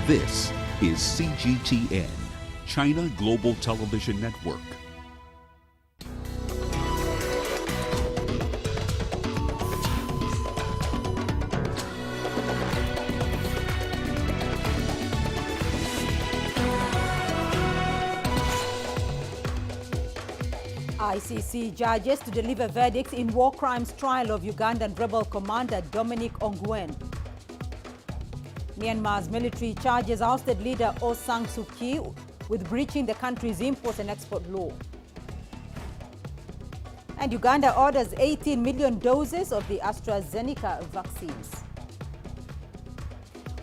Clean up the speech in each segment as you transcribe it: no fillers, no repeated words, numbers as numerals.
This is CGTN, China Global Television Network. ICC judges to deliver verdicts in war crimes trial of Ugandan rebel commander Dominic Ongwen. Myanmar's military charges ousted leader Aung San Suu Kyi with breaching the country's import and export law. And Uganda orders 18 million doses of the AstraZeneca vaccines.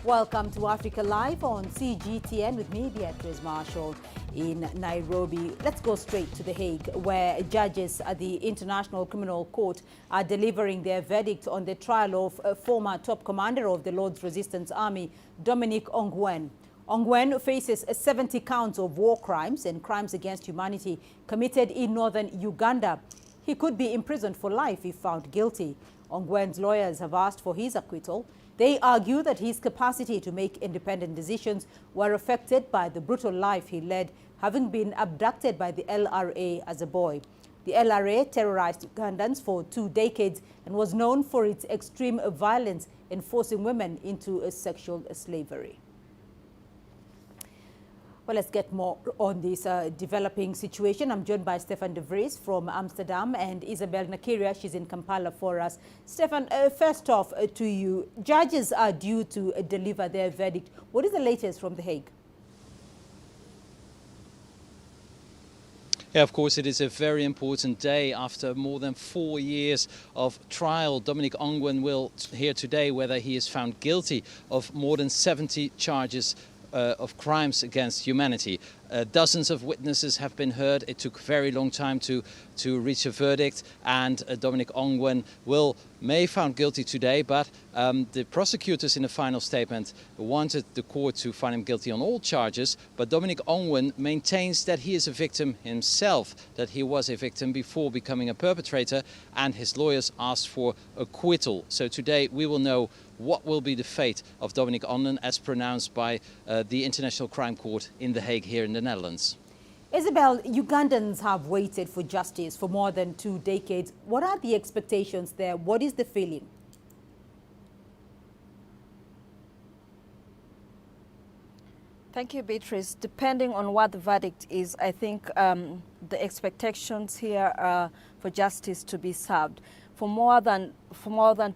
Welcome to Africa Live on CGTN with me, Beatrice Marshall, in Nairobi. Let's go straight to The Hague, where judges at the International Criminal Court are delivering their verdict on the trial of former top commander of the Lord's Resistance Army, Dominic Ongwen. Ongwen faces 70 counts of war crimes and crimes against humanity committed in northern Uganda. He could be imprisoned for life if found guilty. Ongwen's lawyers have asked for his acquittal. They argue that his capacity to make independent decisions were affected by the brutal life he led, having been abducted by the LRA as a boy. The LRA terrorized Ugandans for 2 decades and was known for its extreme violence in forcing women into sexual slavery. Well, let's get more on this developing situation. I'm joined by Stefan de Vries from Amsterdam and Isabel Nakiria. She's in Kampala for us. Stefan, first off to you, judges are due to deliver their verdict. What is the latest from The Hague? Yeah, of course, it is a very important day. After more than 4 years of trial, Dominic Ongwen will hear today whether he is found guilty of more than 70 charges of crimes against humanity. Dozens of witnesses have been heard. It took a very long time to reach a verdict, and Dominic Ongwen may be found guilty today, but the prosecutors in the final statement wanted the court to find him guilty on all charges, but Dominic Ongwen maintains that he is a victim himself, that he was a victim before becoming a perpetrator, and his lawyers asked for acquittal. So today we will know what will be the fate of Dominic Ongwen as pronounced by the International Crime Court in The Hague here in the Netherlands. Isabel, Ugandans have waited for justice for more than 2 decades. What are the expectations there? What is the feeling? Thank you, Beatrice. Depending on what the verdict is, I think the expectations here are for justice to be served. For more than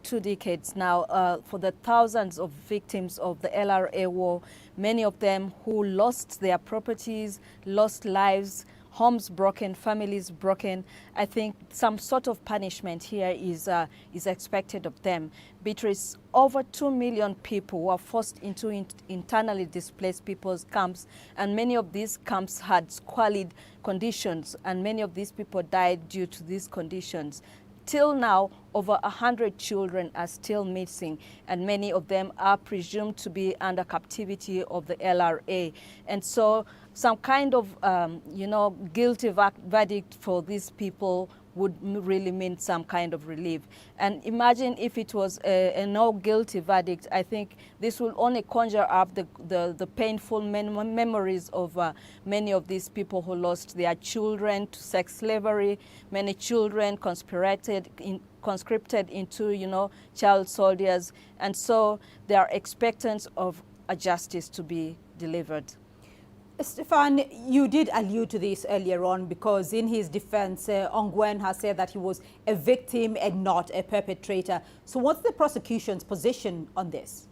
2 decades now, for the thousands of victims of the LRA war, many of them who lost their properties, lost lives, homes broken, families broken, I think some sort of punishment here is expected of them. Beatrice, over 2 million people were forced into internally displaced people's camps, and many of these camps had squalid conditions, and many of these people died due to these conditions. Till now, over 100 children are still missing, and many of them are presumed to be under captivity of the LRA. And so some kind of, guilty verdict for these people would really mean some kind of relief. And imagine if it was a no guilty verdict. I think this will only conjure up the painful memories of many of these people who lost their children to sex slavery, many children conscripted into, child soldiers. And so they are expectant of a justice to be delivered. Stefan, you did allude to this earlier on because in his defense, Ongwen has said that he was a victim and not a perpetrator. So what's the prosecution's position on this?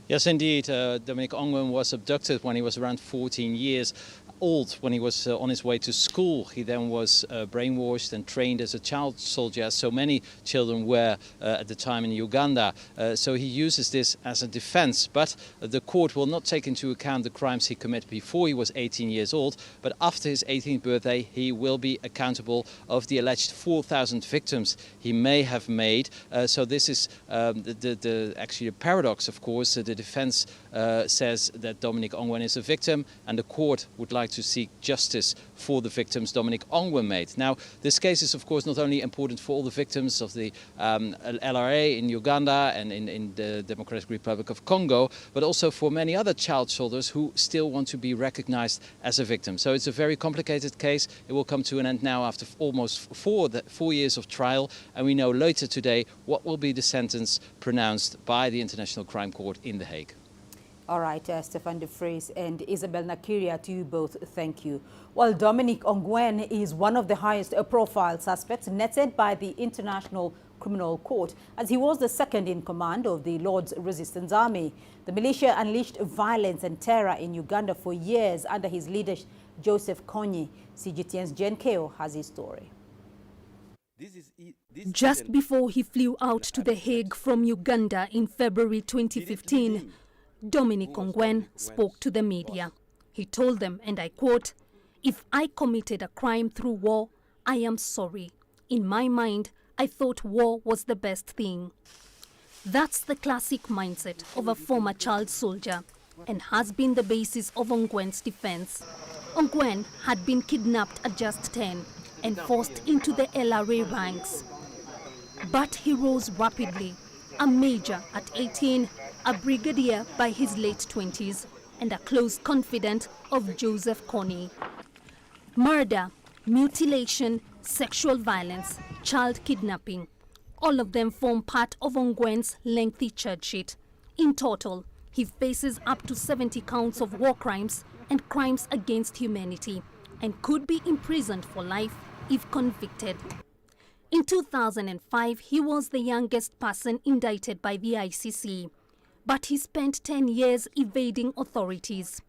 Yes, indeed. Dominic Ongwen was abducted when he was around 14 years old. When he was on his way to school, he then was brainwashed and trained as a child soldier, as so many children were at the time in Uganda. So he uses this as a defense, but the court will not take into account the crimes he committed before he was 18 years old, but after his 18th birthday he will be accountable of the alleged 4,000 victims he may have made. So this is actually a paradox, of course. The defense says that Dominic Ongwen is a victim, and the court would like like to seek justice for the victims Dominic Ongwen made. Now, this case is, of course, not only important for all the victims of the LRA in Uganda and in the Democratic Republic of Congo, but also for many other child soldiers who still want to be recognized as a victim. So it's a very complicated case. It will come to an end now after almost 4 years of trial, and we know later today what will be the sentence pronounced by the International Crime Court in The Hague. All right, Stefan de Vries and Isabel Nakiria, to you both, thank you. Well, Dominic Ongwen is one of the highest profile suspects netted by the International Criminal Court, as he was the second in command of the Lord's Resistance Army. The militia unleashed violence and terror in Uganda for years under his leader, Joseph Kony. CGTN's Jen Keo has his story. Just before he flew out to The Hague from Uganda in February 2015, Dominic Ongwen spoke to the media. He told them, and I quote, "If I committed a crime through war, I am sorry. In my mind, I thought war was the best thing." That's the classic mindset of a former child soldier and has been the basis of Ongwen's defense. Ongwen had been kidnapped at just 10 and forced into the LRA ranks. But he rose rapidly, a major at 18, a brigadier by his late 20s, and a close confidant of Joseph Kony. Murder, mutilation, sexual violence, child kidnapping, all of them form part of Ongwen's lengthy charge sheet. In total, he faces up to 70 counts of war crimes and crimes against humanity, and could be imprisoned for life if convicted. In 2005, he was the youngest person indicted by the ICC, but he spent 10 years evading authorities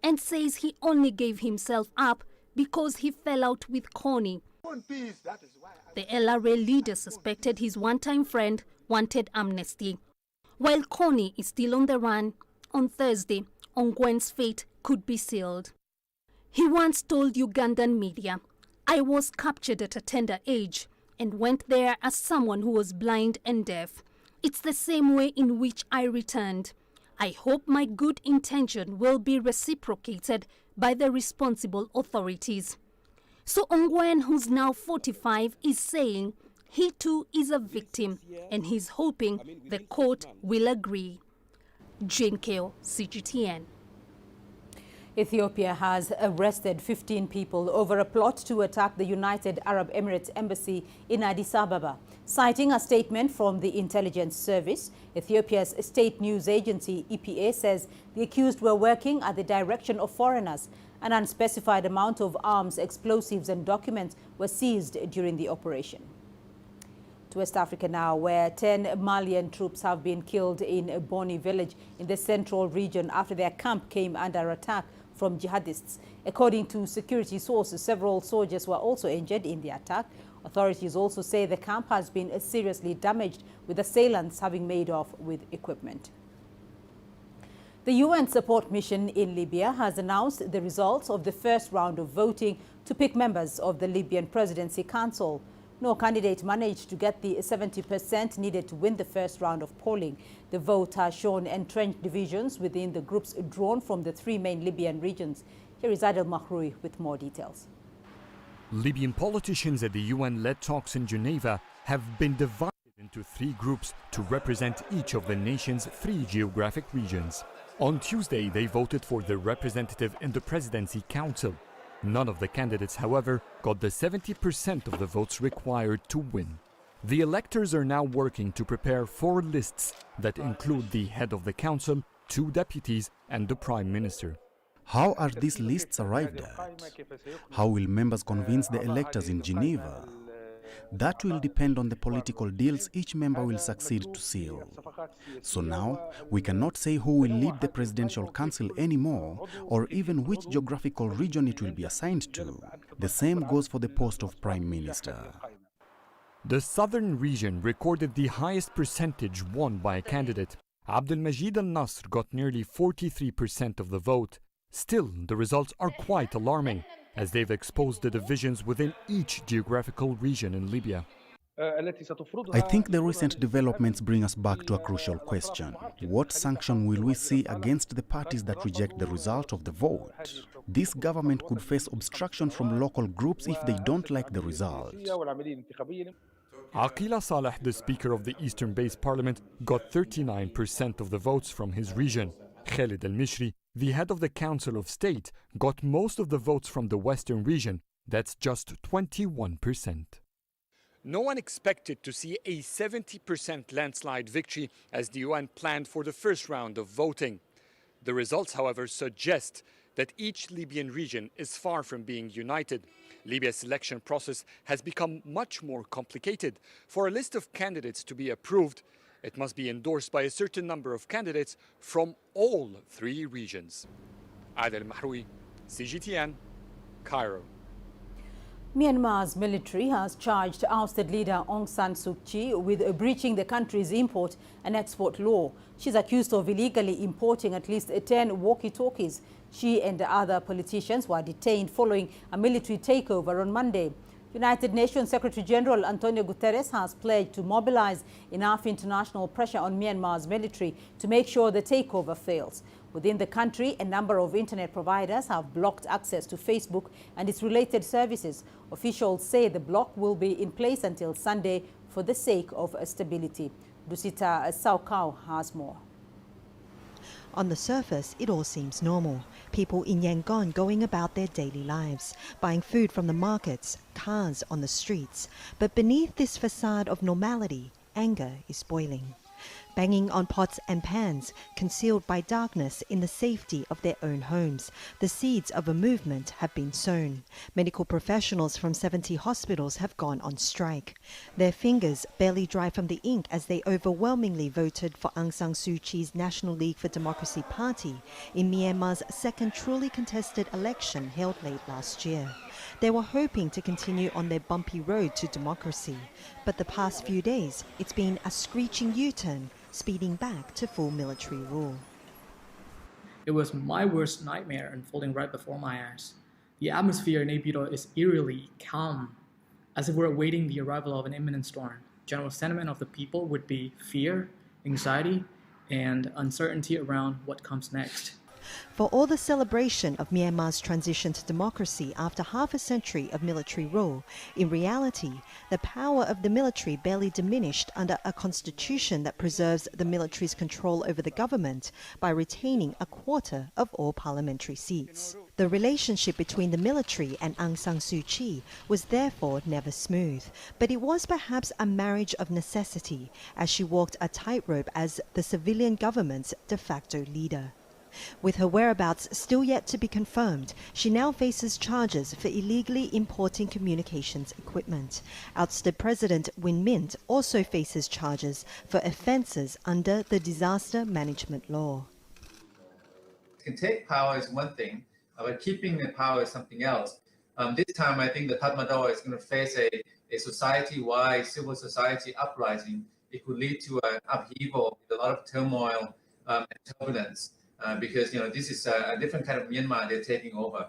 and says he only gave himself up because he fell out with Kony. The LRA leader suspected his one-time friend wanted amnesty. While Kony is still on the run, on Thursday, Ongwen's fate could be sealed. He once told Ugandan media, "I was captured at a tender age and went there as someone who was blind and deaf. It's the same way in which I returned. I hope my good intention will be reciprocated by the responsible authorities." So Ongwen, who's now 45, is saying he too is a victim and he's hoping the court will agree. Jane Keo, CGTN. Ethiopia has arrested 15 people over a plot to attack the United Arab Emirates embassy in Addis Ababa. Citing a statement from the intelligence service, Ethiopia's state news agency EPA says the accused were working at the direction of foreigners. An unspecified amount of arms, explosives and documents were seized during the operation. To West Africa now, where 10 Malian troops have been killed in Boni village in the central region after their camp came under attack from jihadists. According to security sources, several soldiers were also injured in the attack. Authorities also say the camp has been seriously damaged, with assailants having made off with equipment. The UN support mission in Libya has announced the results of the first round of voting to pick members of the Libyan Presidency Council. No candidate managed to get the 70% needed to win the first round of polling. The vote has shown entrenched divisions within the groups drawn from the three main Libyan regions. Here is Adel Mahroui with more details. Libyan politicians at the UN-led talks in Geneva have been divided into three groups to represent each of the nation's three geographic regions. On Tuesday, they voted for their representative in the Presidency Council. None of the candidates, however, got the 70% of the votes required to win. The electors are now working to prepare 4 lists that include the head of the council, 2 deputies and the prime minister. How are these lists arrived at? How will members convince the electors in Geneva? That will depend on the political deals each member will succeed to seal. So now, we cannot say who will lead the Presidential Council anymore, or even which geographical region it will be assigned to. The same goes for the post of Prime Minister. The southern region recorded the highest percentage won by a candidate. Abdelmajid al-Nasr got nearly 43% of the vote. Still, the results are quite alarming, as they've exposed the divisions within each geographical region in Libya. I think the recent developments bring us back to a crucial question. What sanction will we see against the parties that reject the result of the vote? This government could face obstruction from local groups if they don't like the result. Aqila Saleh, the Speaker of the Eastern-based Parliament, got 39% of the votes from his region. Khalid al-Mishri, the head of the Council of State, got most of the votes from the Western region. That's just 21%. No one expected to see a 70% landslide victory as the UN planned for the first round of voting. The results, however, suggest that each Libyan region is far from being united. Libya's selection process has become much more complicated. For a list of candidates to be approved, it must be endorsed by a certain number of candidates from all three regions. Adel Mahroui, CGTN, Cairo. Myanmar's military has charged ousted leader Aung San Suu Kyi with breaching the country's import and export law. She's accused of illegally importing at least 10 walkie-talkies. She and the other politicians were detained following a military takeover on Monday. United Nations Secretary General Antonio Guterres has pledged to mobilize enough international pressure on Myanmar's military to make sure the takeover fails. Within the country, a number of internet providers have blocked access to Facebook and its related services. Officials say the block will be in place until Sunday for the sake of stability. Dusita Saukau has more. On the surface, it all seems normal. People in Yangon going about their daily lives, buying food from the markets, cars on the streets. But beneath this facade of normality, anger is boiling. Banging on pots and pans, concealed by darkness in the safety of their own homes, the seeds of a movement have been sown. Medical professionals from 70 hospitals have gone on strike. Their fingers barely dry from the ink as they overwhelmingly voted for Aung San Suu Kyi's National League for Democracy party in Myanmar's second truly contested election held late last year. They were hoping to continue on their bumpy road to democracy, but the past few days it's been a screeching U-turn, speeding back to full military rule. It was my worst nightmare unfolding right before my eyes. The atmosphere in Naypyidaw is eerily calm, as if we're awaiting the arrival of an imminent storm. General sentiment of the people would be fear, anxiety, and uncertainty around what comes next. For all the celebration of Myanmar's transition to democracy after half a century of military rule, in reality, the power of the military barely diminished under a constitution that preserves the military's control over the government by retaining a quarter of all parliamentary seats. The relationship between the military and Aung San Suu Kyi was therefore never smooth, but it was perhaps a marriage of necessity as she walked a tightrope as the civilian government's de facto leader. With her whereabouts still yet to be confirmed, she now faces charges for illegally importing communications equipment. Ousted President Win Myint also faces charges for offences under the disaster management law. Can take power is one thing, but keeping the power is something else. This time, I think the Tatmadaw is going to face a society-wide civil society uprising. It could lead to an upheaval with a lot of turmoil and turbulence. Because this is a different kind of Myanmar they're taking over.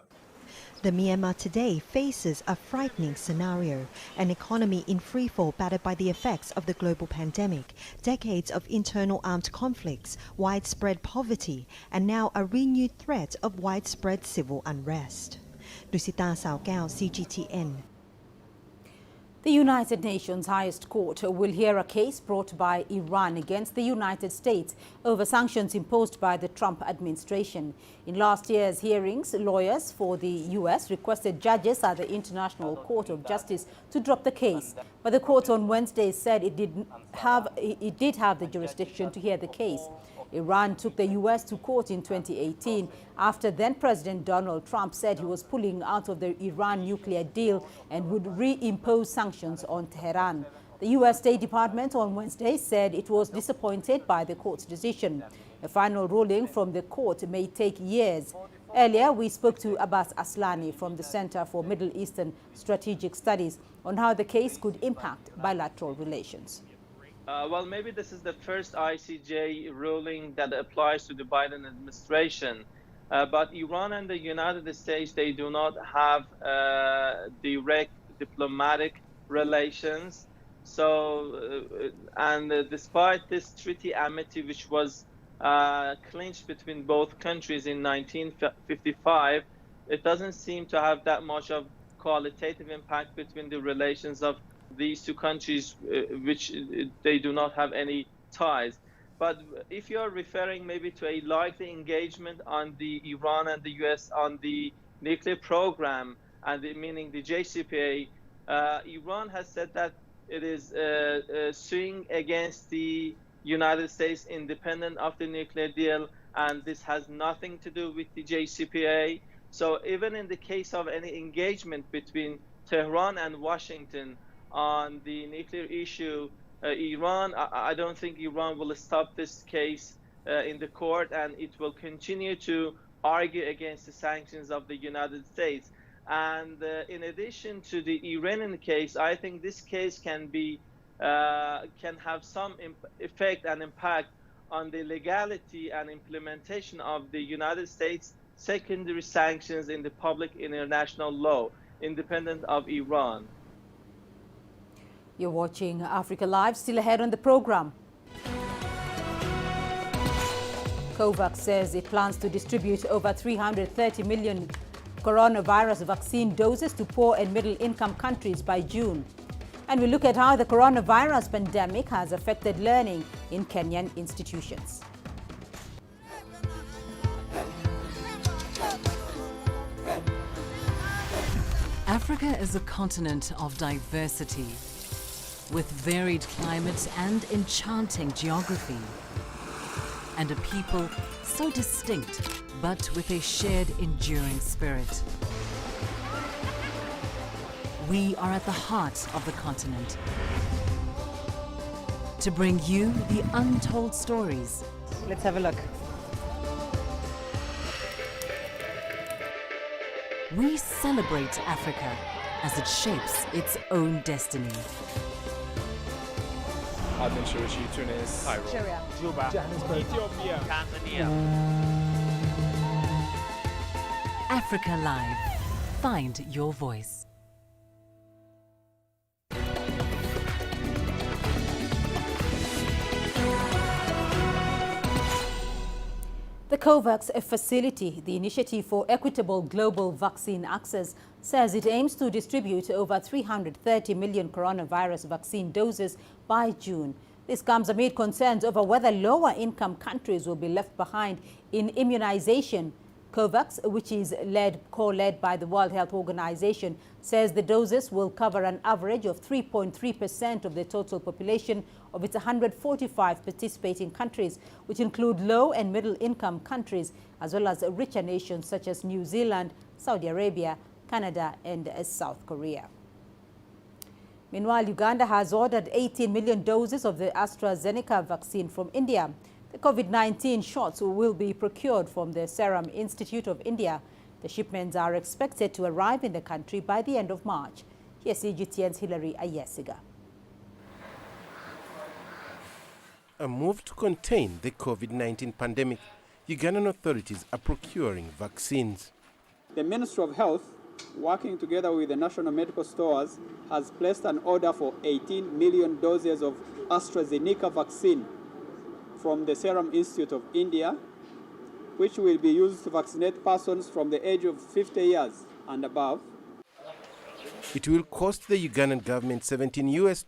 The Myanmar today faces a frightening scenario, an economy in freefall battered by the effects of the global pandemic, decades of internal armed conflicts, widespread poverty, and now a renewed threat of widespread civil unrest. Dusita Saukau, CGTN. The United Nations highest court will hear a case brought by Iran against the United States over sanctions imposed by the Trump administration. In last year's hearings, lawyers for the U.S. requested judges at the International Court of Justice to drop the case. But the court on Wednesday said it did have the jurisdiction to hear the case. Iran took the U.S. to court in 2018 after then-President Donald Trump said he was pulling out of the Iran nuclear deal and would reimpose sanctions on Tehran. The U.S. State Department on Wednesday said it was disappointed by the court's decision. A final ruling from the court may take years. Earlier, we spoke to Abbas Aslani from the Center for Middle Eastern Strategic Studies on how the case could impact bilateral relations. Well, maybe this is the first ICJ ruling that applies to the Biden administration. But Iran and the United States, they do not have direct diplomatic relations. So, despite this treaty amity, which was clinched between both countries in 1955, it doesn't seem to have that much of qualitative impact between the relations of these two countries, which they do not have any ties. But if you're referring maybe to a likely engagement on the Iran and the US on the nuclear program, and meaning the JCPOA, Iran has said that it is suing against the United States independent of the nuclear deal, and this has nothing to do with the JCPOA. So even in the case of any engagement between Tehran and Washington on the nuclear issue, Iran, I don't think Iran will stop this case in the court, and it will continue to argue against the sanctions of the United States. And in addition to the Iranian case, I think this case can have some effect and impact on the legality and implementation of the United States secondary sanctions in the public international law, independent of Iran. You're watching Africa Live. Still ahead on the program. COVAX says it plans to distribute over 330 million coronavirus vaccine doses to poor and middle-income countries by June. And we look at how the coronavirus pandemic has affected learning in Kenyan institutions. Africa is a continent of diversity, with varied climates and enchanting geography, and a people so distinct, but with a shared enduring spirit. We are at the heart of the continent to bring you the untold stories. Let's have a look. We celebrate Africa as it shapes its own destiny. I've been Tunis, Cairo, Juba, Johannesburg, Ethiopia, Tanzania. Africa Live. Find your voice. The COVAX facility, the Initiative for Equitable Global Vaccine Access, says it aims to distribute over 330 million coronavirus vaccine doses by June. This comes amid concerns over whether lower-income countries will be left behind in immunization. COVAX, which is co-led by the World Health Organization, says the doses will cover an average of 3.3% of the total population of its 145 participating countries, which include low and middle-income countries, as well as richer nations such as New Zealand, Saudi Arabia, Canada, and South Korea. Meanwhile, Uganda has ordered 18 million doses of the AstraZeneca vaccine from India. The COVID-19 shots will be procured from the Serum Institute of India. The shipments are expected to arrive in the country by the end of March. Here's CGTN's Hilary Ayesiga. A move to contain the COVID-19 pandemic, Ugandan authorities are procuring vaccines. The Ministry of Health, working together with the national medical stores, has placed an order for 18 million doses of AstraZeneca vaccine from the Serum Institute of India, which will be used to vaccinate persons from the age of 50 years and above. It will cost the Ugandan government $17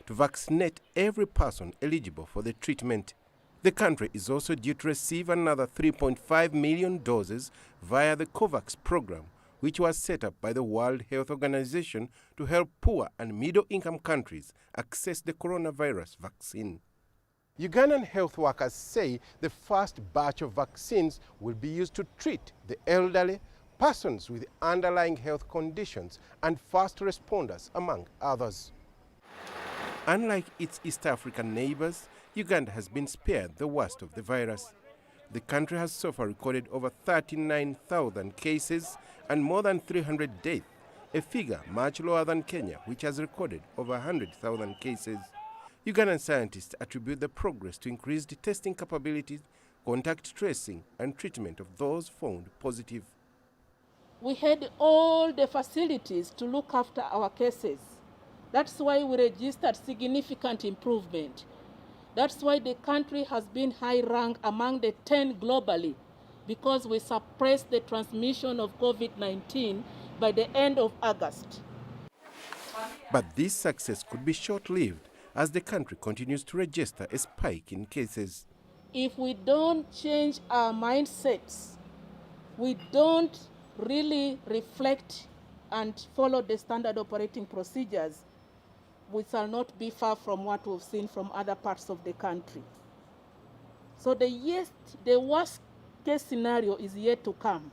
to vaccinate every person eligible for the treatment. The country is also due to receive another 3.5 million doses via the COVAX program, which was set up by the World Health Organization to help poor and middle-income countries access the coronavirus vaccine. Ugandan health workers say the first batch of vaccines will be used to treat the elderly, persons with underlying health conditions, and first responders, among others. Unlike its East African neighbors, Uganda has been spared the worst of the virus. The country has so far recorded over 39,000 cases and more than 300 deaths, a figure much lower than Kenya, which has recorded over 100,000 cases. Ugandan scientists attribute the progress to increased testing capabilities, contact tracing, and treatment of those found positive. We had all the facilities to look after our cases. That's why we registered significant improvement. That's why the country has been high rank among the 10 globally, because we suppressed the transmission of COVID-19 by the end of August. But this success could be short-lived as the country continues to register a spike in cases. If we don't change our mindsets, we don't really reflect and follow the standard operating procedures, we shall not be far from what we've seen from other parts of the country. So the worst case scenario is yet to come.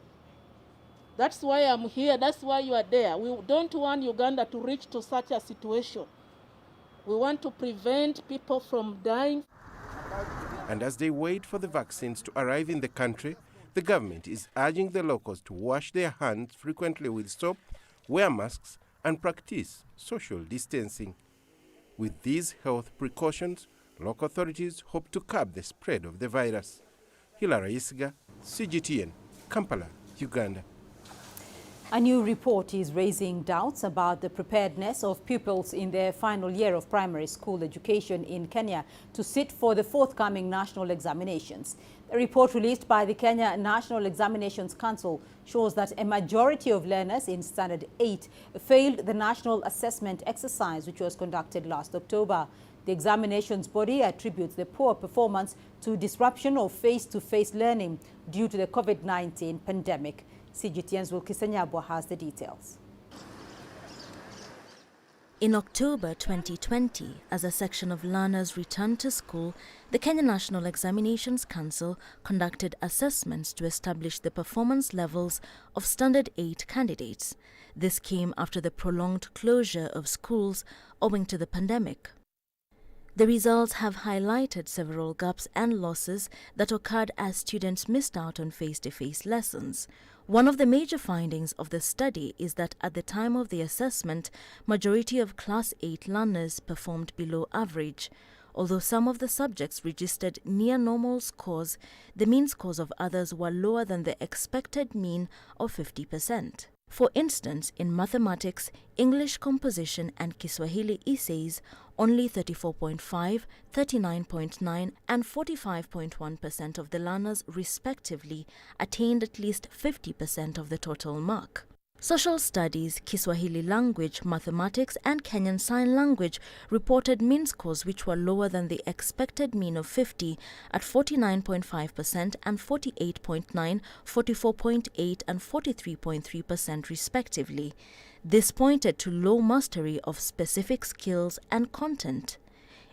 That's why I'm here, that's why you are there. We don't want Uganda to reach to such a situation. We want to prevent people from dying. And as they wait for the vaccines to arrive in the country, the government is urging the locals to wash their hands frequently with soap, wear masks, and practice social distancing. With these health precautions, local authorities hope to curb the spread of the virus. Hilary Isiga, CGTN, Kampala, Uganda. A new report is raising doubts about the preparedness of pupils in their final year of primary school education in Kenya to sit for the forthcoming national examinations. A report released by the Kenya National Examinations Council shows that a majority of learners in Standard 8 failed the national assessment exercise, which was conducted last October. The examinations body attributes the poor performance to disruption of face-to-face learning due to the COVID-19 pandemic. CGTN's Wilkisa Nyabwa has the details. In October 2020, as a section of learners returned to school, the Kenya National Examinations Council conducted assessments to establish the performance levels of Standard 8 candidates. This came after the prolonged closure of schools owing to the pandemic. The results have highlighted several gaps and losses that occurred as students missed out on face-to-face lessons. One of the major findings of the study is that at the time of the assessment, majority of Class 8 learners performed below average. Although some of the subjects registered near normal scores, the mean scores of others were lower than the expected mean of 50%. For instance, in mathematics, English composition and Kiswahili essays, only 34.5, 39.9 and 45.1% of the learners respectively attained at least 50% of the total mark. Social studies, Kiswahili language, mathematics and Kenyan Sign Language reported mean scores which were lower than the expected mean of 50 at 49.5% and 48.9, 44.8 and 43.3% respectively. This pointed to low mastery of specific skills and content.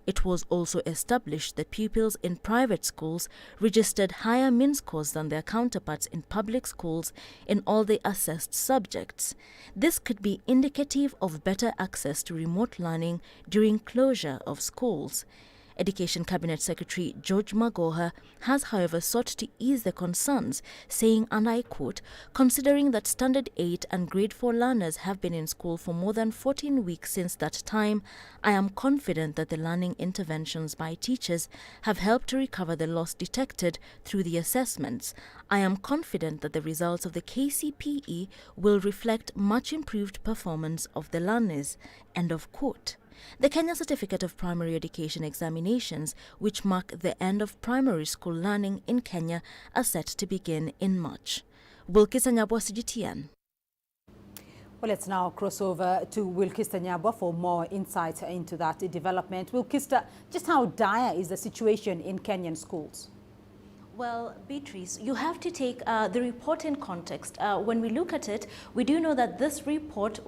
It was also established that pupils in private schools registered higher mean scores than their counterparts in public schools in all the assessed subjects. This could be indicative of better access to remote learning during closure of schools. Education Cabinet Secretary George Magoha has, however, sought to ease the concerns, saying, and I quote, "Considering that Standard 8 and Grade 4 learners have been in school for more than 14 weeks since that time, I am confident that the learning interventions by teachers have helped to recover the loss detected through the assessments. I am confident that the results of the KCPE will reflect much improved performance of the learners." End of quote. The Kenya Certificate of Primary Education examinations, which mark the end of primary school learning in Kenya, are set to begin in March. Wilkisa Nyabwa, CGTN. Well, let's now cross over to Wilkisa Nyabwa for more insight into that development. Wilkisa, just how dire is the situation in Kenyan schools? Well, Beatrice, you have to take the report in context. When we look at it, we do know that this report,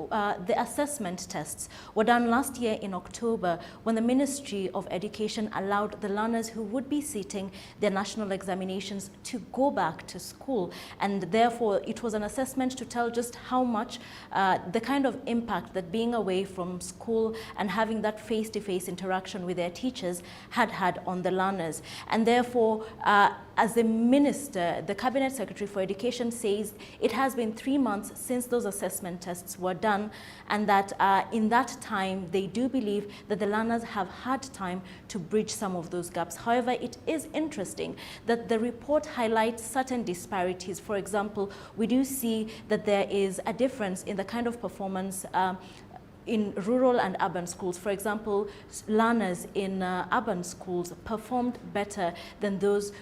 the assessment tests, were done last year in October when the Ministry of Education allowed the learners who would be sitting their national examinations to go back to school. And therefore, it was an assessment to tell just how much the kind of impact that being away from school and having that face-to-face interaction with their teachers had on the learners. And therefore, as the minister, the Cabinet Secretary for Education says it has been 3 months since those assessment tests were done, and that in that time they do believe that the learners have had time to bridge some of those gaps. However, it is interesting that the report highlights certain disparities. For example, we do see that there is a difference in the kind of performance in rural and urban schools. For example, learners in urban schools performed better than those,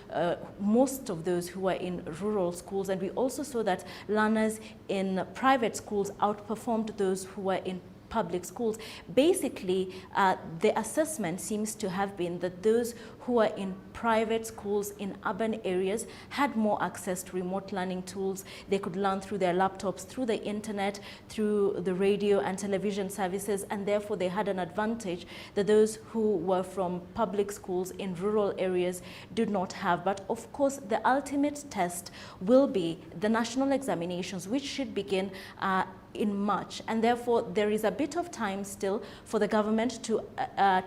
most of those who were in rural schools. And we also saw that learners in private schools outperformed those who were in public schools. Basically, the assessment seems to have been that those who are in private schools in urban areas had more access to remote learning tools. They could learn through their laptops, through the internet, through the radio and television services, and therefore they had an advantage that those who were from public schools in rural areas did not have. But of course, the ultimate test will be the national examinations, which should begin in March, and therefore there is a bit of time still for the government to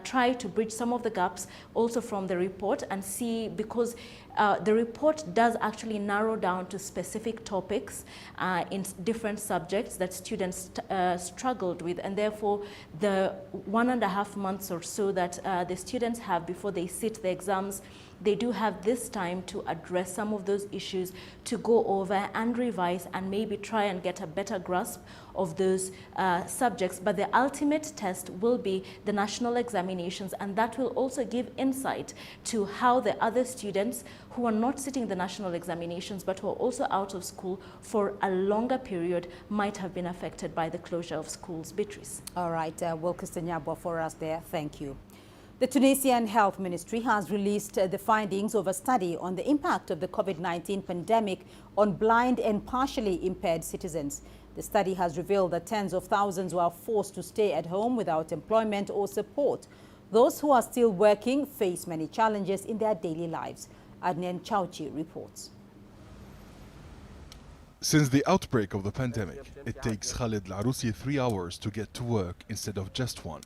try to bridge some of the gaps also from the report and see, because the report does actually narrow down to specific topics in different subjects that students struggled with, and therefore the 1.5 months or so that the students have before they sit the exams, they do have this time to address some of those issues, to go over and revise and maybe try and get a better grasp of those subjects. But the ultimate test will be the national examinations, and that will also give insight to how the other students who are not sitting the national examinations but who are also out of school for a longer period might have been affected by the closure of schools. Beatrice. All right, Wilkerson Nyabwa for us there. Thank you. The Tunisian Health Ministry has released the findings of a study on the impact of the COVID-19 pandemic on blind and partially impaired citizens. The study has revealed that tens of thousands were forced to stay at home without employment or support. Those who are still working face many challenges in their daily lives. Adnan Chauchi reports. Since the outbreak of the pandemic, it takes Khalid Larousi 3 hours to get to work instead of just 1.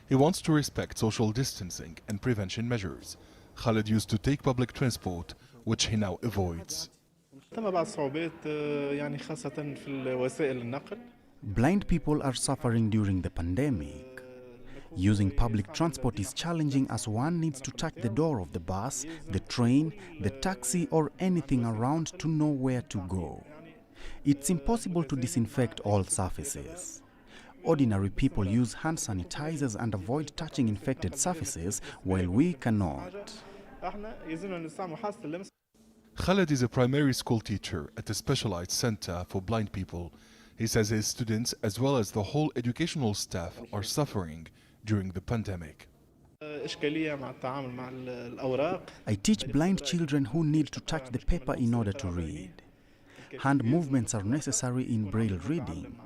He wants to respect social distancing and prevention measures. Khalid used to take public transport, which he now avoids. Blind people are suffering during the pandemic. Using public transport is challenging as one needs to touch the door of the bus, the train, the taxi or anything around to know where to go. It's impossible to disinfect all surfaces. Ordinary people use hand sanitizers and avoid touching infected surfaces, while we cannot. Khaled is a primary school teacher at a specialized center for blind people. He says his students, as well as the whole educational staff, are suffering during the pandemic. I teach blind children who need to touch the paper in order to read. Hand movements are necessary in braille reading.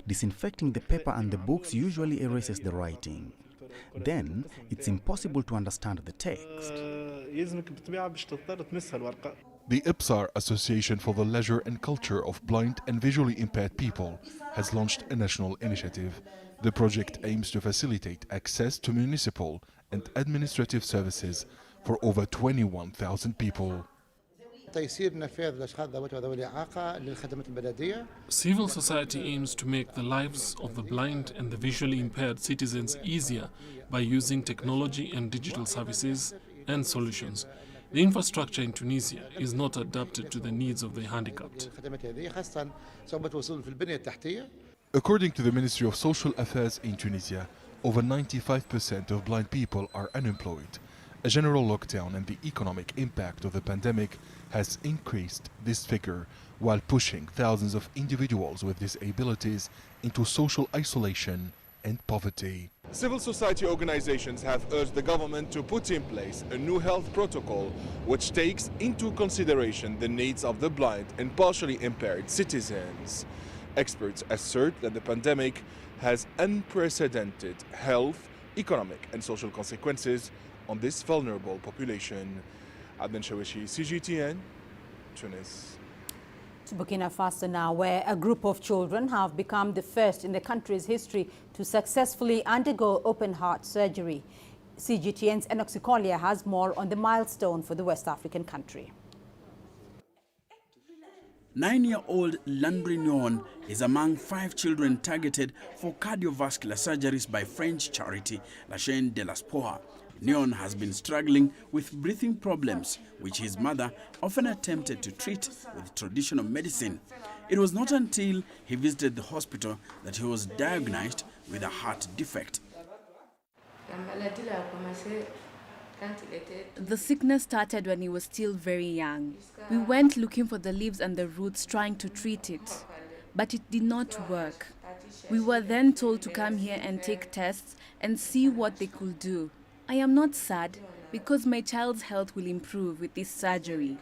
Disinfecting the paper and the books usually erases the writing. Then, it's impossible to understand the text. The IPSAR, Association for the Leisure and Culture of Blind and Visually Impaired People, has launched a national initiative. The project aims to facilitate access to municipal and administrative services for over 21,000 people. Civil society aims to make the lives of the blind and the visually impaired citizens easier by using technology and digital services and solutions. The infrastructure in Tunisia is not adapted to the needs of the handicapped. According to the Ministry of Social Affairs in Tunisia, over 95% of blind people are unemployed. A general lockdown and the economic impact of the pandemic has increased this figure, while pushing thousands of individuals with disabilities into social isolation and poverty. Civil society organizations have urged the government to put in place a new health protocol which takes into consideration the needs of the blind and partially impaired citizens. Experts assert that the pandemic has unprecedented health, economic and social consequences on this vulnerable population. Adnan Shawishi, CGTN, Tunis. To Burkina Faso now, where a group of children have become the first in the country's history to successfully undergo open-heart surgery. CGTN's Enoch Sikolia has more on the milestone for the West African country. 9-year-old Landry Nyon is among 5 children targeted for cardiovascular surgeries by French charity La Chaîne de l'Espoir. Nyon has been struggling with breathing problems, which his mother often attempted to treat with traditional medicine. It was not until he visited the hospital that he was diagnosed with a heart defect. The sickness started when he was still very young. We went looking for the leaves and the roots trying to treat it, but it did not work. We were then told to come here and take tests and see what they could do. I am not sad because my child's health will improve with this surgery.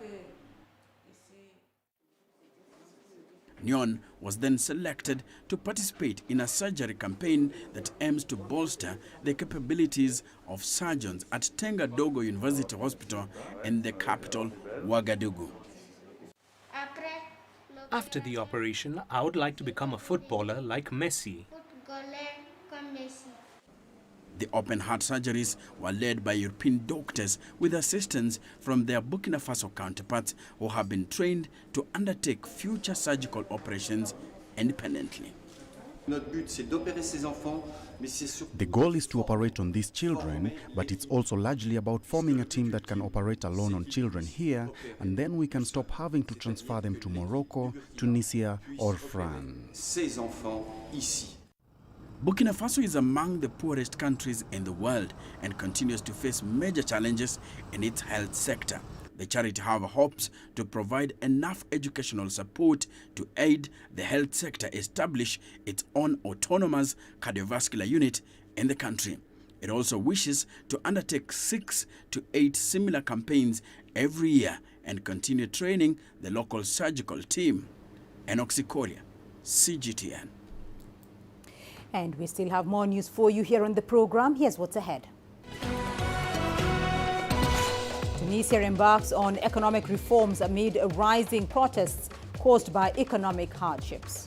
Nyon was then selected to participate in a surgery campaign that aims to bolster the capabilities of surgeons at Tenga Dogo University Hospital in the capital, Ouagadougou. After the operation, I would like to become a footballer like Messi. The open heart surgeries were led by European doctors with assistance from their Burkina Faso counterparts who have been trained to undertake future surgical operations independently. The goal is to operate on these children, but it's also largely about forming a team that can operate alone on children here, and then we can stop having to transfer them to Morocco, Tunisia, or France. Burkina Faso is among the poorest countries in the world and continues to face major challenges in its health sector. The charity, however, hopes to provide enough educational support to aid the health sector establish its own autonomous cardiovascular unit in the country. It also wishes to undertake 6 to 8 similar campaigns every year and continue training the local surgical team. Enoch Sikoria, CGTN. And we still have more news for you here on the program. Here's what's ahead. Tunisia embarks on economic reforms amid rising protests caused by economic hardships.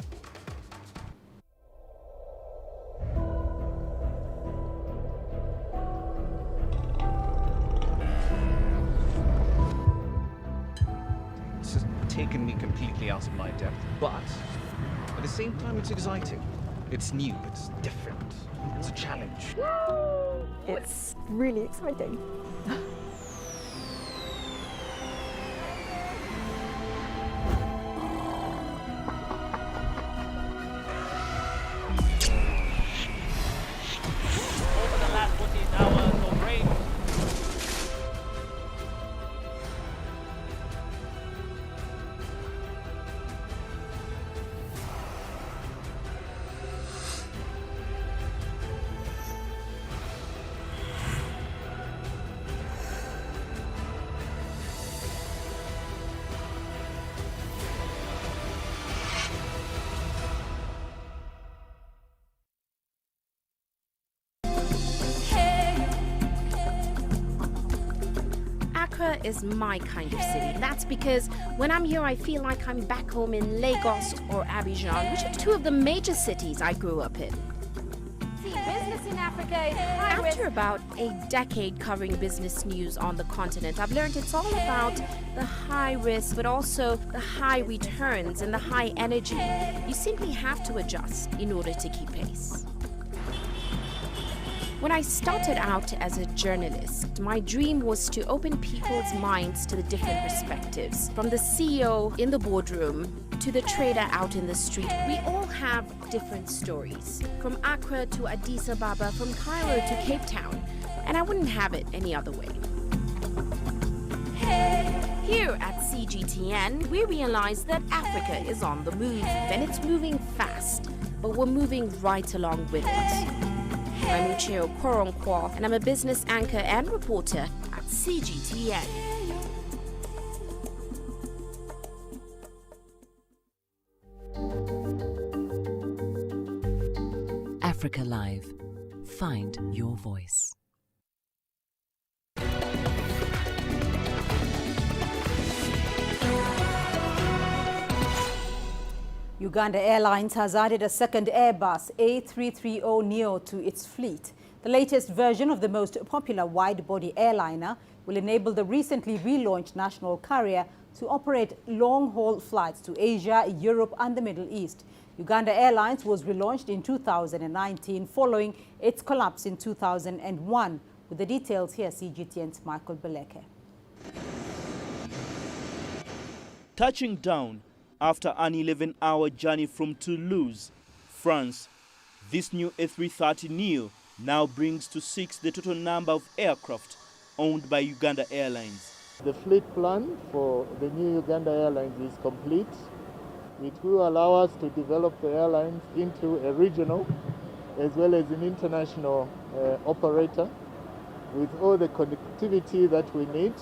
It's just taken me completely out of my depth, but at the same time it's exciting. It's new, it's different, it's a challenge. It's really exciting. Over the last 14 hours of rain. Is my kind of city. That's because when I'm here, I feel like I'm back home in Lagos or Abidjan, which are 2 of the major cities I grew up in. See, business in Africa is high risk. After about a decade covering business news on the continent, I've learned it's all about the high risk, but also the high returns and the high energy. You simply have to adjust in order to keep pace. When I started out as a journalist, my dream was to open people's minds to the different perspectives. From the CEO in the boardroom to the trader out in the street, we all have different stories. From Accra to Addis Ababa, from Cairo to Cape Town, and I wouldn't have it any other way. Here at CGTN, we realize that Africa is on the move, and it's moving fast, but we're moving right along with it. I'm Ucheo Koronkwo, and I'm a business anchor and reporter at CGTN. Africa Live. Find your voice. Uganda Airlines has added a second Airbus A330neo to its fleet. The latest version of the most popular wide-body airliner will enable the recently relaunched national carrier to operate long-haul flights to Asia, Europe and the Middle East. Uganda Airlines was relaunched in 2019 following its collapse in 2001. With the details here, CGTN's Michael Beleke. Touching down after an 11-hour journey from Toulouse, France, This new A330neo now brings to 6 the total number of aircraft owned by Uganda Airlines. The fleet plan for the new Uganda Airlines is complete. It will allow us to develop the airlines into a regional as well as an international operator with all the connectivity that we need.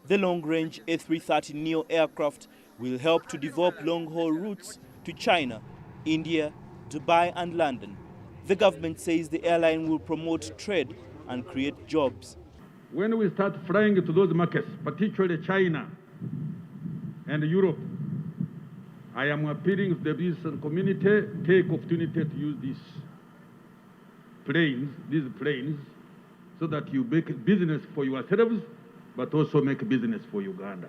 The long-range A330neo aircraft will help to develop long-haul routes to China, India, Dubai and London. The government says the airline will promote trade and create jobs. When we start flying to those markets, particularly China and Europe, I am appealing to the business community, take opportunity to use these planes, so that you make business for yourselves, but also make business for Uganda.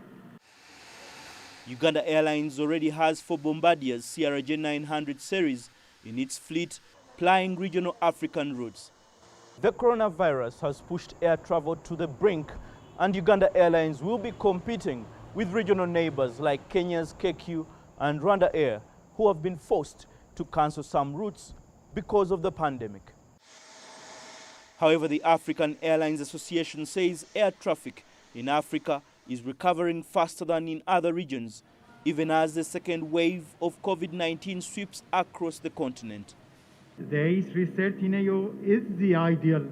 Uganda Airlines already has 4 Bombardiers CRJ 900 series in its fleet, plying regional African routes. The coronavirus has pushed air travel to the brink, and Uganda Airlines will be competing with regional neighbors like Kenya's KQ and Rwanda Air, who have been forced to cancel some routes because of the pandemic. However, the African Airlines Association says air traffic in Africa is recovering faster than in other regions, even as the second wave of COVID-19 sweeps across the continent. The A330neo is the ideal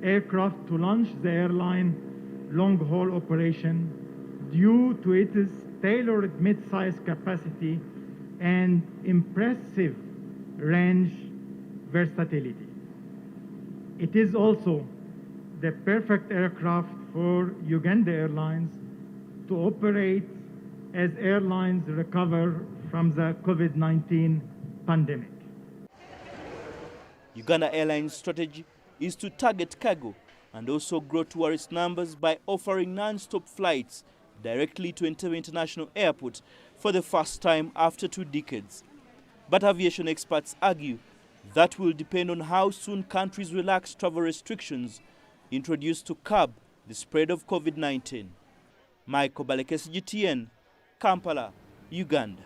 aircraft to launch the airline long-haul operation due to its tailored mid-size capacity and impressive range versatility. It is also the perfect aircraft for Uganda Airlines to operate as airlines recover from the COVID-19 pandemic. Uganda Airlines' strategy is to target cargo and also grow tourist numbers by offering non-stop flights directly to Entebbe International Airport for the first time after 2 decades. But aviation experts argue that will depend on how soon countries relax travel restrictions introduced to curb the spread of COVID-19. Michael Baleke, CGTN, Kampala, Uganda.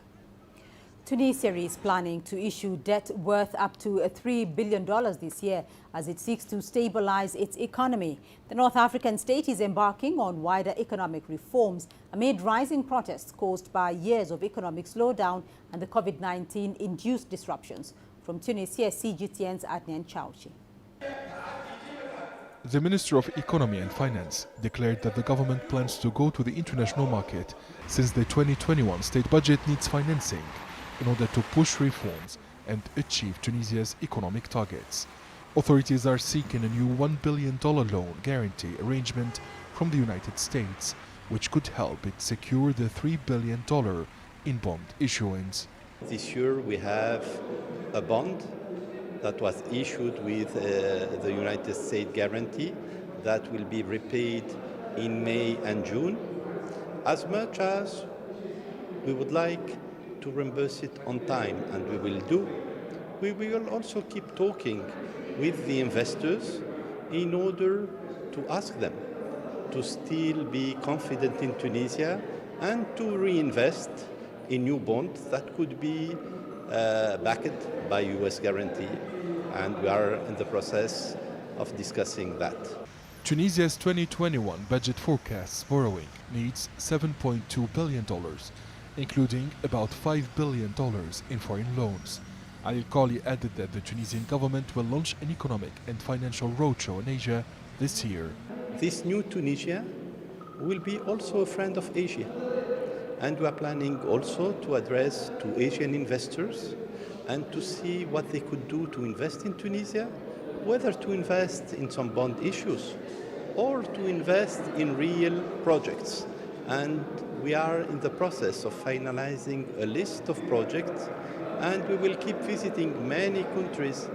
Tunisia is planning to issue debt worth up to $3 billion this year as it seeks to stabilize its economy. The North African state is embarking on wider economic reforms amid rising protests caused by years of economic slowdown and the COVID-19-induced disruptions. From Tunisia, CGTN's Adnan Chauchi. The Minister of Economy and Finance declared that the government plans to go to the international market since the 2021 state budget needs financing in order to push reforms and achieve Tunisia's economic targets. Authorities are seeking a new $1 billion loan guarantee arrangement from the United States, which could help it secure the $3 billion in bond issuance. This year we have a bond that was issued with the United States guarantee that will be repaid in May and June. As much as we would like to reimburse it on time, and we will do, we will also keep talking with the investors in order to ask them to still be confident in Tunisia and to reinvest in new bonds that could be backed by US guarantee. And we are in the process of discussing that. Tunisia's 2021 budget forecasts borrowing needs $7.2 billion, including about $5 billion in foreign loans. Ali Khali added that the Tunisian government will launch an economic and financial roadshow in Asia this year. This new Tunisia will be also a friend of Asia. And we are planning also to address to Asian investors and to see what they could do to invest in Tunisia, whether to invest in some bond issues or to invest in real projects. And we are in the process of finalizing a list of projects, and we will keep visiting many countries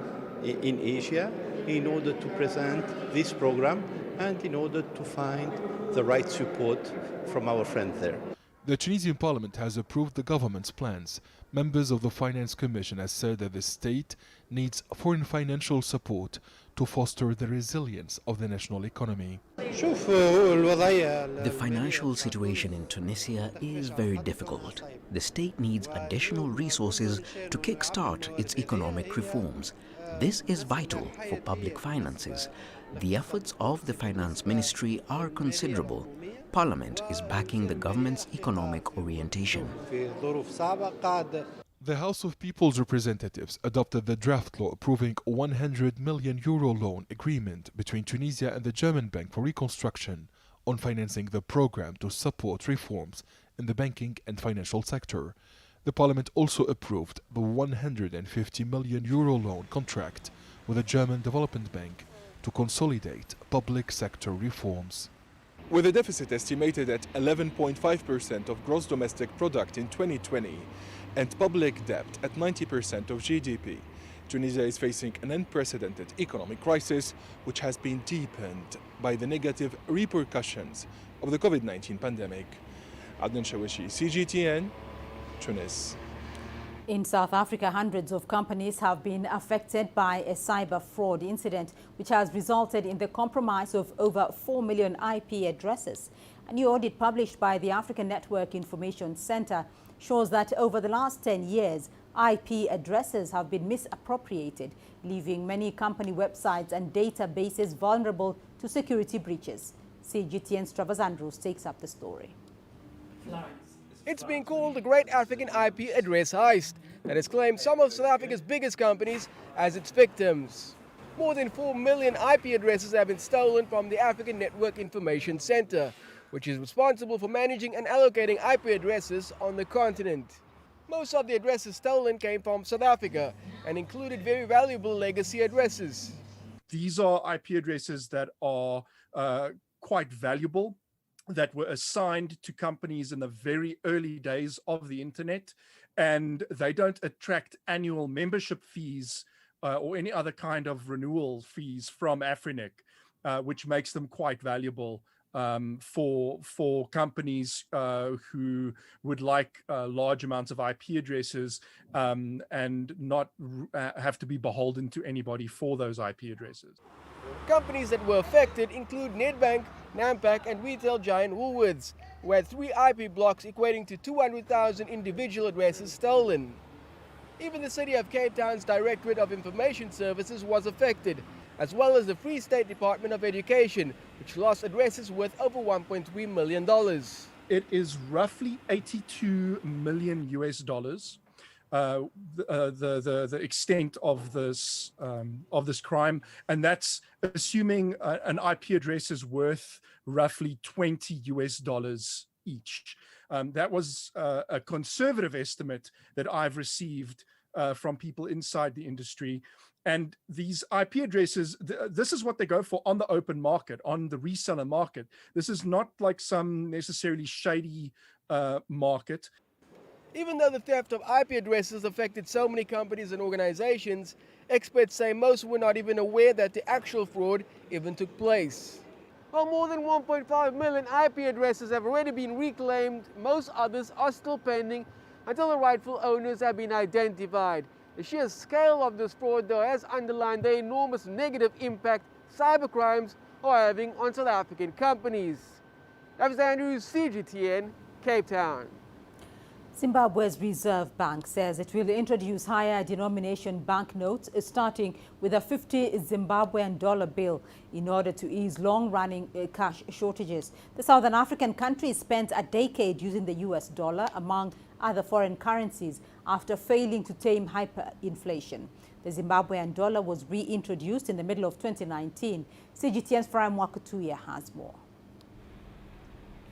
in Asia in order to present this program and in order to find the right support from our friends there. The Tunisian parliament has approved the government's plans. Members of the Finance Commission have said that the state needs foreign financial support to foster the resilience of the national economy. The financial situation in Tunisia is very difficult. The state needs additional resources to kickstart its economic reforms. This is vital for public finances. The efforts of the Finance Ministry are considerable. Parliament is backing the government's economic orientation. The House of People's Representatives adopted the draft law approving a €100 million loan agreement between Tunisia and the German Bank for Reconstruction on financing the program to support reforms in the banking and financial sector. The Parliament also approved the €150 million loan contract with the German Development Bank to consolidate public sector reforms. With a deficit estimated at 11.5% of gross domestic product in 2020 and public debt at 90% of GDP, Tunisia is facing an unprecedented economic crisis which has been deepened by the negative repercussions of the COVID-19 pandemic. Adnan Shawishi, CGTN, Tunis. In South Africa, hundreds of companies have been affected by a cyber fraud incident which has resulted in the compromise of over 4 million IP addresses. A new audit published by the African Network Information Center shows that over the last 10 years, IP addresses have been misappropriated, leaving many company websites and databases vulnerable to security breaches. CGTN's Travers Andrews takes up the story. It's been called the Great African IP Address Heist that has claimed some of South Africa's biggest companies as its victims. More than 4 million IP addresses have been stolen from the African Network Information Center, which is responsible for managing and allocating IP addresses on the continent. Most of the addresses stolen came from South Africa and included very valuable legacy addresses. These are IP addresses that are quite valuable, that were assigned to companies in the very early days of the internet, and they don't attract annual membership fees or any other kind of renewal fees from Afrinic, which makes them quite valuable for companies who would like large amounts of IP addresses and not have to be beholden to anybody for those IP addresses. Companies that were affected include Nedbank, Nampak and retail giant Woolworths, who had 3 IP blocks equating to 200,000 individual addresses stolen. Even the City of Cape Town's Directorate of Information Services was affected, as well as the Free State Department of Education, which lost addresses worth over $1.3 million. It is roughly $82 million US. The extent of this crime, and that's assuming an IP address is worth roughly $20 US each. That was a conservative estimate that I've received from people inside the industry. And these IP addresses, this is what they go for on the open market, on the reseller market. This is not like some necessarily shady market. Even though the theft of IP addresses affected so many companies and organizations, experts say most were not even aware that the actual fraud even took place. While more than 1.5 million IP addresses have already been reclaimed, most others are still pending until the rightful owners have been identified. The sheer scale of this fraud, though, has underlined the enormous negative impact cybercrimes are having on South African companies. Travis Andrews, CGTN, Cape Town. Zimbabwe's Reserve Bank says it will introduce higher denomination banknotes starting with a 50 Zimbabwean dollar bill in order to ease long-running cash shortages. The Southern African country spent a decade using the US dollar among other foreign currencies after failing to tame hyperinflation. The Zimbabwean dollar was reintroduced in the middle of 2019. CGTN's Faram Wakutuya has more.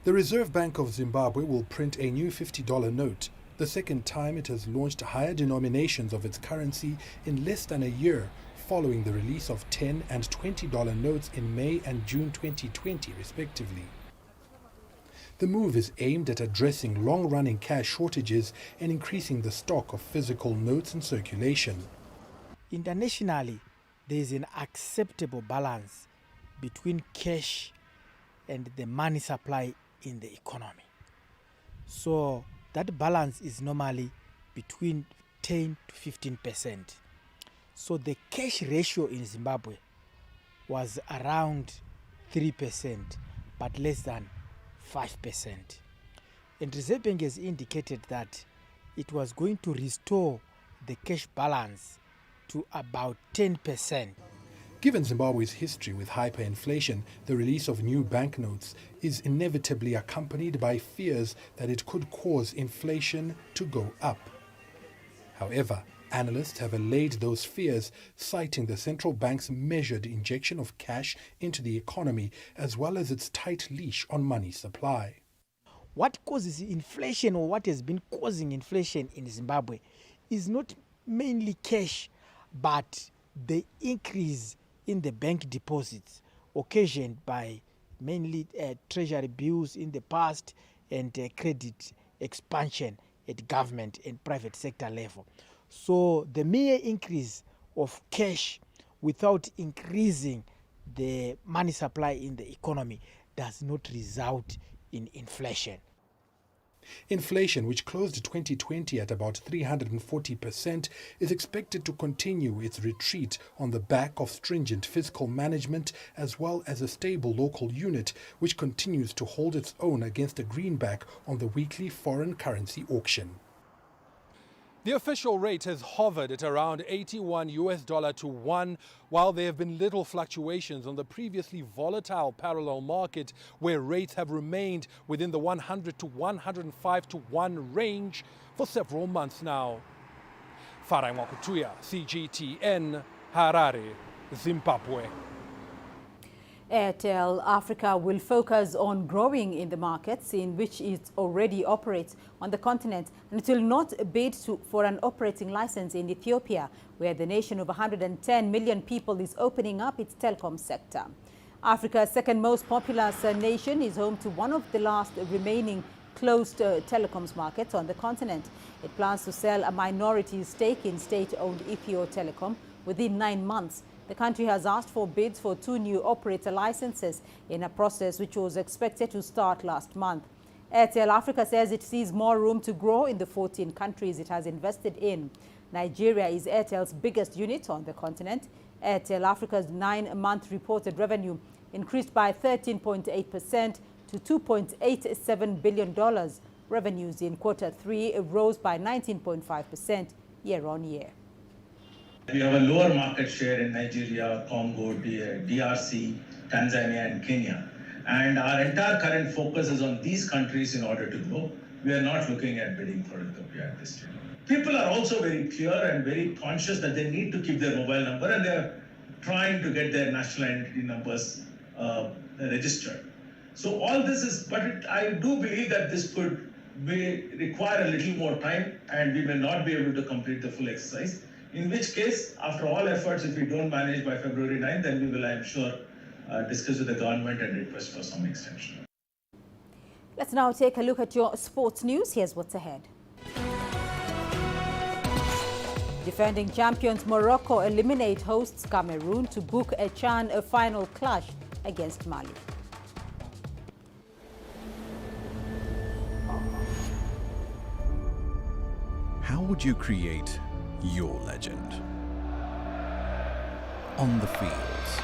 The Reserve Bank of Zimbabwe will print a new $50 note, the second time it has launched higher denominations of its currency in less than a year, following the release of $10 and $20 notes in May and June 2020, respectively. The move is aimed at addressing long-running cash shortages and increasing the stock of physical notes in circulation. Internationally, there is an acceptable balance between cash and the money supply in the economy. So that balance is normally between 10 to 15%. So the cash ratio in Zimbabwe was around 3%, but less than 5%. And Reserve Bank has indicated that it was going to restore the cash balance to about 10%. Given Zimbabwe's history with hyperinflation, the release of new banknotes is inevitably accompanied by fears that it could cause inflation to go up. However, analysts have allayed those fears, citing the central bank's measured injection of cash into the economy, as well as its tight leash on money supply. What causes inflation, or what has been causing inflation in Zimbabwe, is not mainly cash, but the increase in the bank deposits occasioned by mainly treasury bills in the past and credit expansion at government and private sector level. So the mere increase of cash without increasing the money supply in the economy does not result in inflation. Inflation, which closed 2020 at about 340%, is expected to continue its retreat on the back of stringent fiscal management, as well as a stable local unit, which continues to hold its own against a greenback on the weekly foreign currency auction. The official rate has hovered at around $81 to 1, while there have been little fluctuations on the previously volatile parallel market, where rates have remained within the 100 to 105 to 1 range for several months now. Farai Mwakutuya, CGTN, Harare, Zimbabwe. Airtel Africa will focus on growing in the markets in which it already operates on the continent, and it will not bid for an operating license in Ethiopia, where the nation of 110 million people is opening up its telecom sector. Africa's second most populous nation is home to one of the last remaining closed telecoms markets on the continent. It plans to sell a minority stake in state-owned Ethio Telecom within 9 months. The country has asked for bids for 2 new operator licenses in a process which was expected to start last month. Airtel Africa says it sees more room to grow in the 14 countries it has invested in. Nigeria is Airtel's biggest unit on the continent. Airtel Africa's 9-month reported revenue increased by 13.8% to $2.87 billion. Revenues in Q3 rose by 19.5% year-on-year. We have a lower market share in Nigeria, Congo, DRC, Tanzania and Kenya. And our entire current focus is on these countries in order to grow. We are not looking at bidding for Ethiopia at this time. People are also very clear and very conscious that they need to keep their mobile number, and they are trying to get their national identity numbers registered. So all this is, but I do believe that this could require a little more time, and we may not be able to complete the full exercise. In which case, after all efforts, if we don't manage by February 9th, then we will, I'm sure, discuss with the government and request for some extension. Let's now take a look at your sports news. Here's what's ahead. Defending champions Morocco eliminate hosts Cameroon to book a CHAN final clash against Mali. How would you create your legend? On the fields,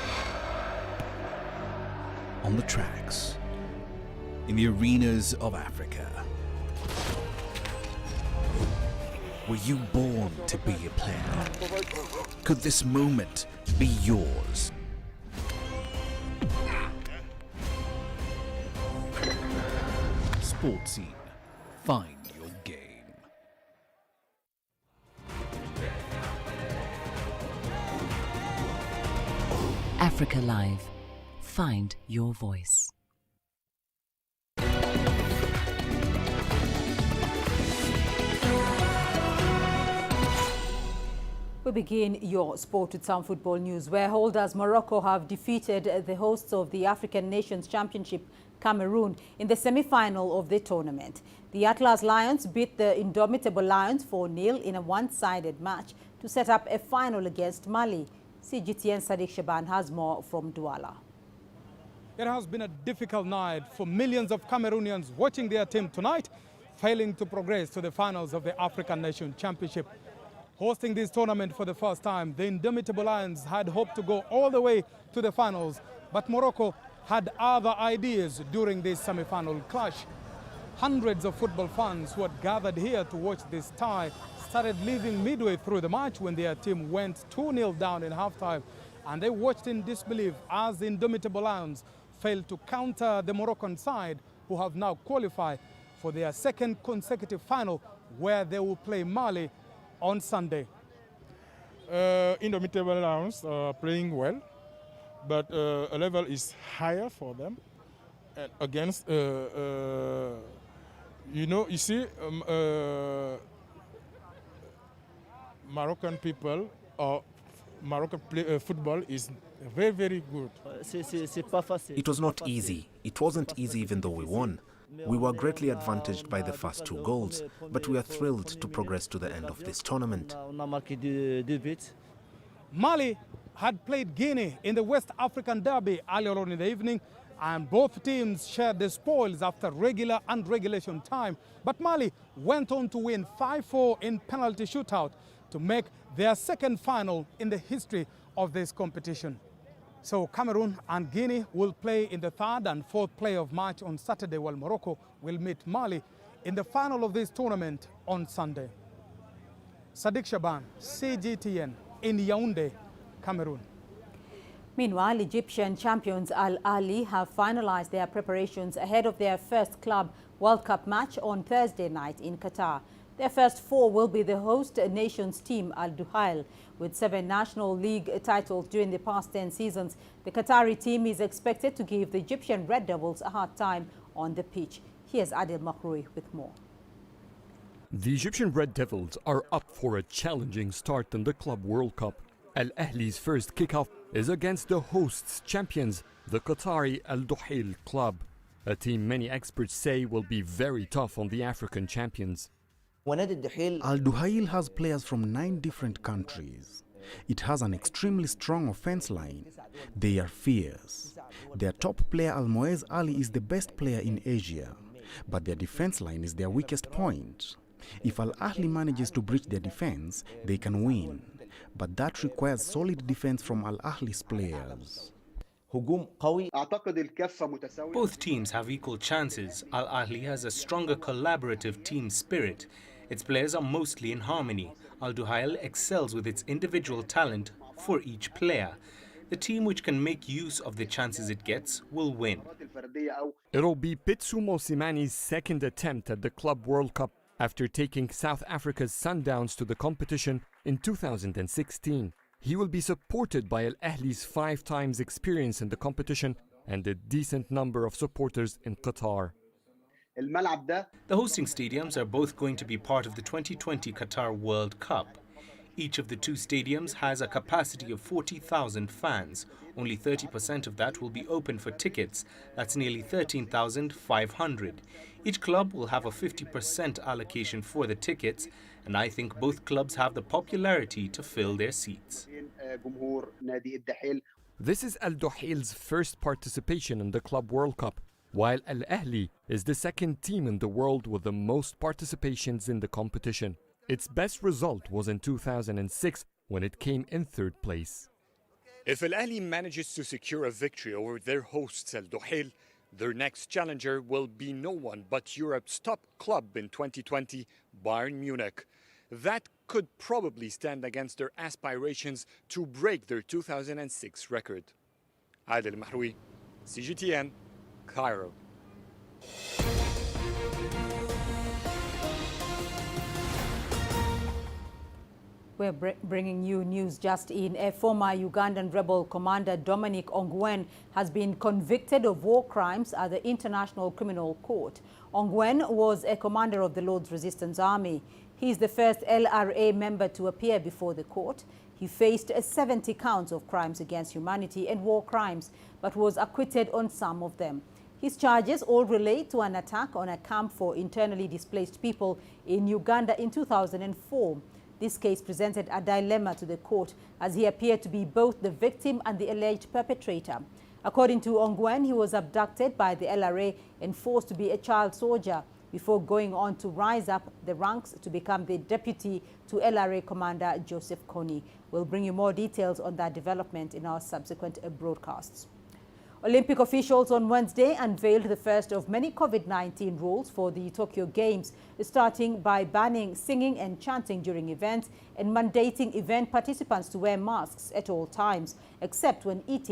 on the tracks, in the arenas of Africa. Were you born to be a player? Could this moment be yours? Sports Scene. Find your game. Africa Live. Find your voice. We begin your sport with some football news, where holders Morocco have defeated the hosts of the African Nations Championship, Cameroon, in the semi-final of the tournament. The Atlas Lions beat the indomitable Lions 4-0 in a one-sided match to set up a final against Mali. CGTN Sadiq Shaban has more from Douala. It has been a difficult night for millions of Cameroonians watching their team tonight failing to progress to the finals of the African Nation Championship. Hosting this tournament for the first time, the Indomitable Lions had hoped to go all the way to the finals, but Morocco had other ideas during this semi-final clash. Hundreds of football fans who had gathered here to watch this tie started leaving midway through the match when their team went 2-0 down in halftime, and they watched in disbelief as the Indomitable Lions failed to counter the Moroccan side, who have now qualified for their second consecutive final, where they will play Mali on Sunday. Indomitable Lions are playing well, but a level is higher for them against you see, Moroccan people or Moroccan football is very, very good. It was not easy. It wasn't easy even though we won. We were greatly advantaged by the first 2 goals, but we are thrilled to progress to the end of this tournament. Mali had played Guinea in the West African Derby earlier on in the evening, and both teams shared the spoils after regular and regulation time. But Mali went on to win 5-4 in penalty shootout to make their second final in the history of this competition. So Cameroon and Guinea will play in the 3rd and 4th playoff match on Saturday, while Morocco will meet Mali in the final of this tournament on Sunday. Sadiq Shaban, CGTN, in Yaoundé, Cameroon. Meanwhile, Egyptian champions Al Ahly have finalized their preparations ahead of their first Club World Cup match on Thursday night in Qatar. Their first 4 will be the host nation's team Al Duhail. With 7 National League titles during the past 10 seasons, the Qatari team is expected to give the Egyptian Red Devils a hard time on the pitch. Here's Adil Makhroui with more. The Egyptian Red Devils are up for a challenging start in the Club World Cup. Al Ahly's first kickoff is against the hosts champions, the Qatari Al Duhail club, a team many experts say will be very tough on the African champions. Al Duhail has players from 9 different countries. It has an extremely strong offense line. They are fierce. Their top player Al Moez Ali is the best player in Asia, but their defense line is their weakest point. If Al Ahly manages to breach their defense, they can win. But that requires solid defense from Al Ahly's players. Both teams have equal chances. Al Ahly has a stronger collaborative team spirit. Its players are mostly in harmony. Al Duhail excels with its individual talent for each player. The team which can make use of the chances it gets will win. It'll be Pitsu Mosimani's second attempt at the Club World Cup after taking South Africa's Sundowns to the competition in 2016. He will be supported by Al Ahly's 5 times experience in the competition and a decent number of supporters in Qatar. The hosting stadiums are both going to be part of the 2020 Qatar World Cup. Each of the 2 stadiums has a capacity of 40,000 fans. Only 30% of that will be open for tickets. That's nearly 13,500. Each club will have a 50% allocation for the tickets, and I think both clubs have the popularity to fill their seats. This is Al Duhail's first participation in the Club World Cup, while Al Ahly is the second team in the world with the most participations in the competition. Its best result was in 2006 when it came in 3rd place. If Al Ahly manages to secure a victory over their hosts Al Duhail, their next challenger will be no one but Europe's top club in 2020, Bayern Munich. That could probably stand against their aspirations to break their 2006 record. Adil Makhroui, CGTN, Cairo. We're bringing you news just in. A former Ugandan rebel commander, Dominic Ongwen, has been convicted of war crimes at the International Criminal Court. Ongwen was a commander of the Lord's Resistance Army. He is the first LRA member to appear before the court. He faced 70 counts of crimes against humanity and war crimes, but was acquitted on some of them. His charges all relate to an attack on a camp for internally displaced people in Uganda in 2004. This case presented a dilemma to the court as he appeared to be both the victim and the alleged perpetrator. According to Ongwen, he was abducted by the LRA and forced to be a child soldier. before going on to rise up the ranks to become the deputy to LRA Commander Joseph Kony. We'll bring you more details on that development in our subsequent broadcasts. Olympic officials on Wednesday unveiled the first of many COVID-19 rules for the Tokyo Games, starting by banning singing and chanting during events and mandating event participants to wear masks at all times, except when eating